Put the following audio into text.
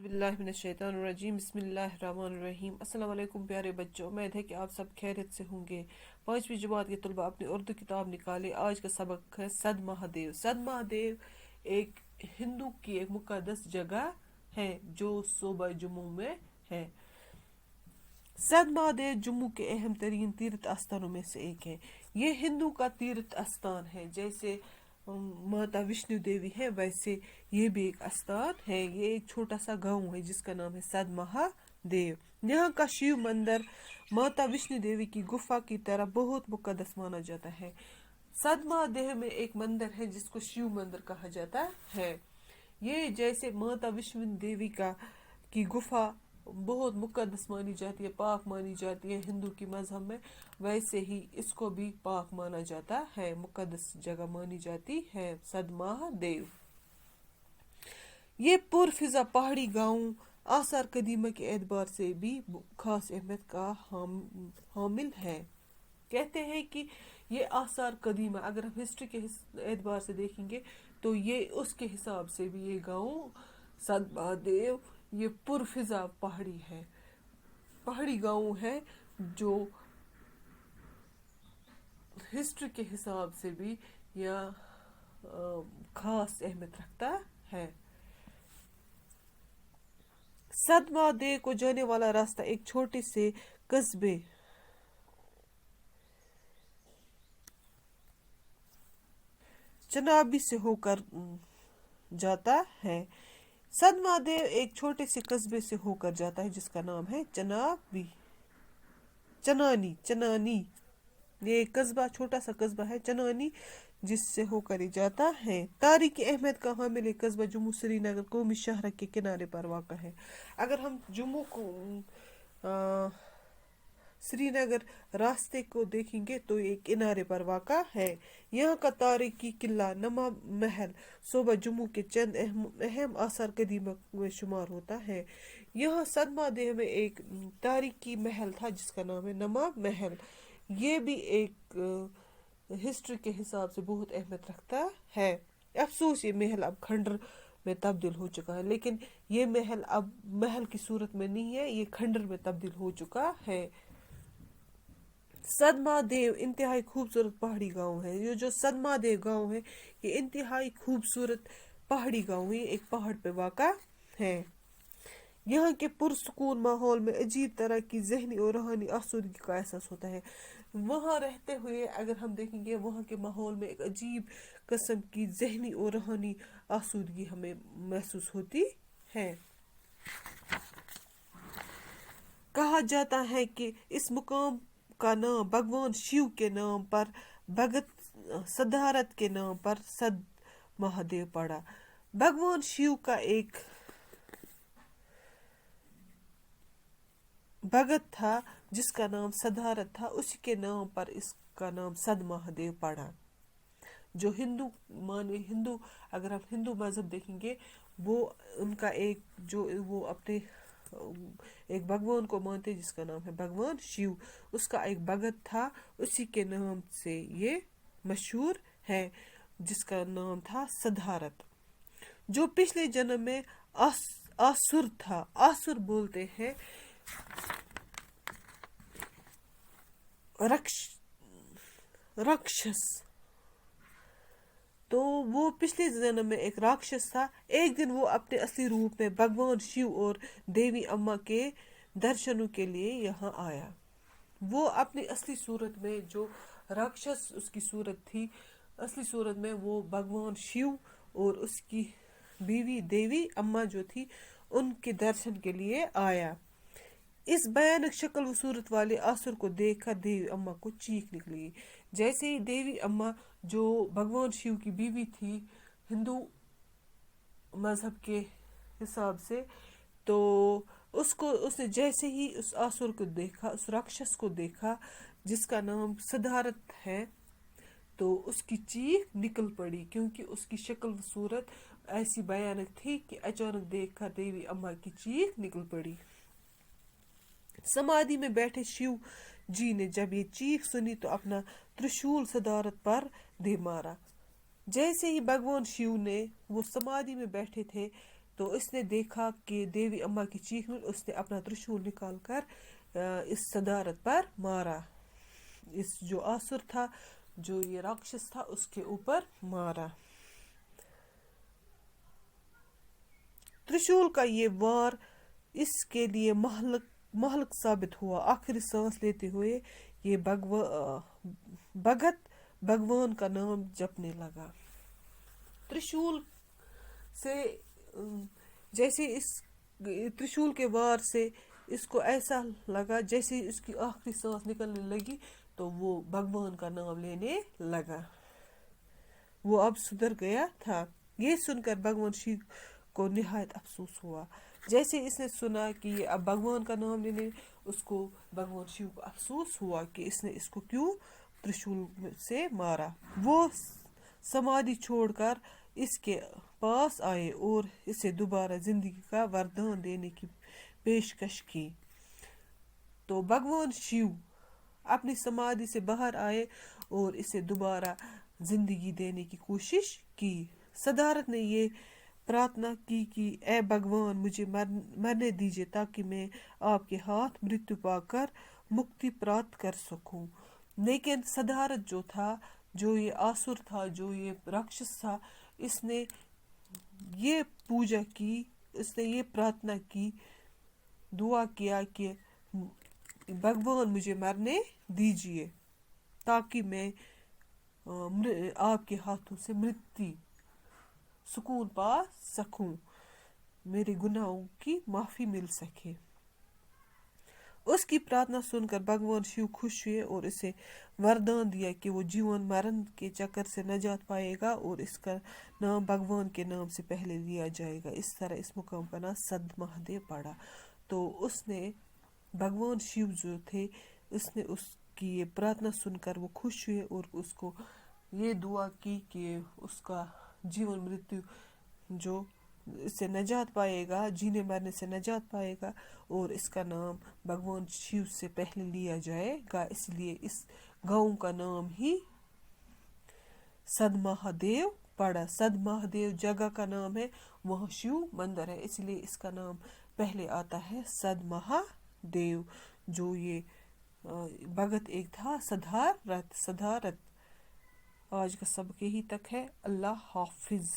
औज़ुबिल्लाहिमिनश्शैतानिर्रजीम बिस्मिल्लाहिर्रहमानिर्रहीम। अस्सलाम वालेकुम प्यारे बच्चों, उम्मीद है कि आप सब खैरियत से होंगे। 5वीं जमात के तलबा अपनी उर्दू किताब निकाले। आज का सबक है सद महादेव। सद महादेव एक हिंदू की एक मुक़द्दस जगह है जो सूबा जम्मू में है। सद महादेव जम्मू के अहम तरीन तीर्थ स्थानों में से एक है। ये हिंदू का तीर्थ स्थान है। जैसे माता विष्णु देवी है वैसे ये भी एक स्थान है। ये एक छोटा सा गांव है जिसका नाम है सद महादेव। यहाँ का शिव मंदिर माता विष्णु देवी की गुफा की तरह बहुत मुकद्दस माना जाता है। सद महादेव में एक मंदिर है जिसको शिव मंदिर कहा जाता है। ये जैसे माता विष्णु देवी की गुफा बहुत मुकद्दस मानी जाती है, पाक मानी जाती है हिंदू की मजहब में, वैसे ही इसको भी पाक माना जाता है, मुकद्दस जगह मानी जाती है सद महादेव। ये पुरफिजा पहाड़ी गांव आसार कदीमा के एतबार से भी खास अहमियत का हामिल है। कहते हैं कि ये आसार कदीमा, अगर हम हिस्ट्री के एतबार से देखेंगे तो ये उसके हिसाब से भी ये गांव सद महादेव ये पुरफिजा पहाड़ी गांव है जो हिस्ट्री के हिसाब से भी या खास अहमियत रखता है। सद महादेव को जाने वाला रास्ता एक छोटे से कस्बे चनाबी से होकर जाता है। सद महादेव एक छोटे से कस्बे से होकर जाता है जिसका नाम है चनानी। ये एक कस्बा, छोटा सा कस्बा है चनानी, जिससे होकर ही जाता है। तारीखी अहमियत का हामिल एक कस्बा जम्मू श्रीनगर कौमी शहर के किनारे पर वाक़ा है। अगर हम जम्मू को श्रीनगर रास्ते को देखेंगे तो ये किनारे पर वाक़ा है। यहाँ का तारीखी किला नमा महल सूबा जम्मू के चंद अहम आसार कदीमा में शुमार होता है। यहाँ सद महादेव में एक तारीखी महल था जिसका नाम है नमा महल। ये भी एक हिस्ट्री के हिसाब से बहुत अहमियत रखता है। अफसोस ये महल अब खंडर में तब्दील हो चुका है, लेकिन ये महल अब महल की सूरत में नहीं है, ये खंडर में तब्दील हो चुका है। सद महादेव इंतहाई खूबसूरत पहाड़ी गांव है। ये जो सद महादेव गांव है ये इंतहाई खूबसूरत पहाड़ी गांव है, एक पहाड़ पे वाक़ा है। यहाँ के पुरसुकून माहौल में अजीब तरह की ज़हनी और रूहानी आसूदगी का एहसास होता है। वहाँ रहते हुए अगर हम देखेंगे वहाँ के माहौल में एक अजीब किस्म की ज़हनी और रूहानी आसूदगी हमें महसूस होती है। कहा जाता है कि इस मुकाम का नाम भगवान शिव के नाम पर, भगत सदारत के नाम पर सद महादेव पड़ा। भगवान शिव का एक भगत था जिसका नाम सदारत था, उसी के नाम पर इसका नाम सद महादेव पड़ा। जो हिंदू अगर हम हिंदू मजहब देखेंगे वो उनका एक जो वो अपने एक भगवान को मानते जिसका नाम है भगवान शिव, उसका एक भगत था, उसी के नाम से ये मशहूर है जिसका नाम था सदारत, जो पिछले जन्म में आसुर था। आसुर बोलते हैं राक्षस, तो वो पिछले जन्म में एक राक्षस था। एक दिन वो अपने असली रूप में भगवान शिव और देवी अम्मा के दर्शनों के लिए यहाँ आया। वो अपनी असली सूरत में, जो राक्षस उसकी सूरत थी, असली सूरत में वो भगवान शिव और उसकी बीवी देवी अम्मा जो थी उनके दर्शन के लिए आया। इस भयानक शक्ल व सूरत वाले आसुर को देखकर देवी अम्मा को चीख निकली। जैसे ही देवी अम्मा जो भगवान शिव की बीवी थी हिंदू मजहब के हिसाब से, तो उसने जैसे ही उस आसुर को देखा, उस राक्षस को देखा जिसका नाम सदारत है, तो उसकी चीख निकल पड़ी, क्योंकि उसकी शक्ल व सूरत ऐसी भयानक थी कि अचानक देखकर देवी अम्मा की चीख निकल पड़ी। समाधि में बैठे शिव जी ने जब ये चीख सुनी तो अपना त्रिशूल सदारत पर दे मारा। जैसे ही भगवान शिव ने, वो समाधि में बैठे थे, تو اس نے دیکھا کہ دیوی اماں کی چیخ میں اس نے اپنا ترشول نکال کر اس صدارت پر مارا، اس جو آسر تھا، جو یہ راکشس تھا، اس کے اوپر مارا۔ ترشول کا یہ وار اس کے لیے مہلک ثابت ہوا۔ آخری سانس لیتے ہوئے یہ بھگت بھگوان کا نام جپنے لگا۔ ترشول سے جیسے اس ترشول کے وار سے اس کو ایسا لگا جیسے اس کی آخری سانس نکلنے لگی تو وہ بھگوان کا نام لینے لگا، وہ اب سدھر گیا تھا۔ یہ سن کر بھگوان شیو کو نہایت افسوس ہوا۔ جیسے اس نے سنا کہ یہ اب بھگوان کا نام لینے، اس کو بھگوان شیو کو افسوس ہوا کہ اس نے اس کو کیوں ترشول سے مارا۔ وہ سمادھی چھوڑ کر اس کے پاس آئے اور اسے دوبارہ زندگی کا وردان دینے کی پیشکش کی۔ تو بھگوان شیو اپنی سمادھی سے باہر آئے اور اسے دوبارہ زندگی دینے کی کوشش کی۔ صدارت نے یہ پرارتھنا کی کہ اے بھگوان، مجھے مرنے دیجیے تاکہ میں آپ کے ہاتھ مرتیو پا کر مکتی پراپت کر سکوں۔ لیکن صدارت جو تھا، جو یہ آسر تھا، جو یہ راکشس تھا، اس نے یہ پوجا کی، اس نے یہ پرارتھنا کی، دعا کیا کہ بھگوان مجھے مرنے دیجیے تاکہ میں آپ کے ہاتھوں سے مرتی سکون پا سکوں، میرے گناہوں کی معافی مل سکے۔ اس کی پرارتھنا سن کر بھگوان شیو خوش ہوئے اور اسے وردان دیا کہ وہ جیون مرن کے چکر سے نجات پائے گا اور اس کا نام بھگوان کے نام سے پہلے لیا جائے گا۔ اس طرح اس مقام کا نام سد مہادیو پڑا۔ تو اس نے بھگوان شیو جو تھے، اس نے اس کی یہ پرارتھنا سن کر وہ خوش ہوئے اور اس کو یہ دعا کی کہ اس کا جیون مرتیو جو اس سے نجات پائے گا، جینے مرنے سے نجات پائے گا اور اس کا نام بھگوان شیو سے پہلے لیا جائے گا۔ اس لیے اس گاؤں کا نام ہی سد مہادیو پڑا۔ سد مہادیو جگہ کا نام ہے، وہاں شیو مندر ہے، اس لیے اس کا نام پہلے آتا ہے سد مہادیو۔ جو یہ بھگت ایک تھا صدارت۔ آج کا سبق یہی تک ہے۔ اللہ حافظ۔